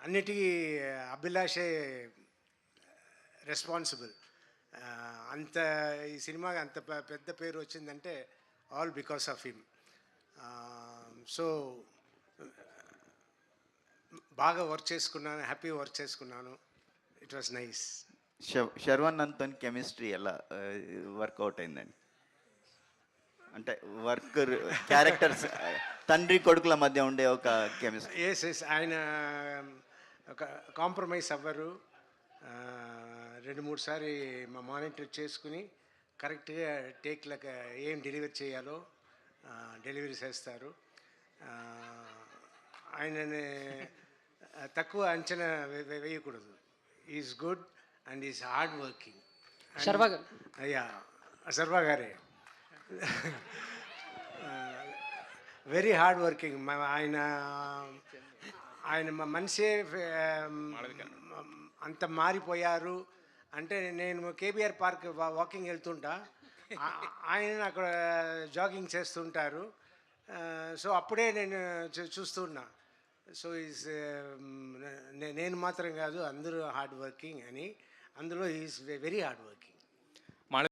అన్నిటికీ అభిలాషే రెస్పాన్సిబుల్. అంత ఈ సినిమాకి అంత పెద్ద పేరు వచ్చిందంటే all because of him. So బాగా వర్క్ చేసుకున్నాను, హ్యాపీ వర్క్ చేసుకున్నాను. It was nice. శర్వానంద్తో కెమిస్ట్రీ ఎలా వర్కౌట్ అయిందండి? అంటే వర్క్ క్యారెక్టర్స్ తండ్రి కొడుకుల మధ్య ఉండే ఒక కెమిస్ట్రీ. ఎస్ ఎస్ ఆయన ఒక కాంప్రమైజ్ అవ్వరు. రెండు మూడు సారి మా మానిటర్ చేసుకుని కరెక్ట్గా టేక్లకు ఏం డెలివరీ చేయాలో డెలివరీ చేస్తారు. ఆయనని తక్కువ అంచనా వేయకూడదు. Is good and is hard working. Sharwa garu. అయ్యా శర్వా గారే వెరీ హార్డ్ వర్కింగ్. ఆయన ఆయన మనిషే అంత మారిపోయారు. అంటే నేను కేబీఆర్ పార్క్ వాకింగ్ వెళ్తుంటా, ఆయన అక్కడ జాగింగ్ చేస్తుంటారు. సో అప్పుడే నేను చూస్తున్నా. సో ఈజ్ నేను మాత్రం కాదు, అందరూ హార్డ్ వర్కింగ్ అని. అందులో ఈజ్ వెరీ హార్డ్ వర్కింగ్.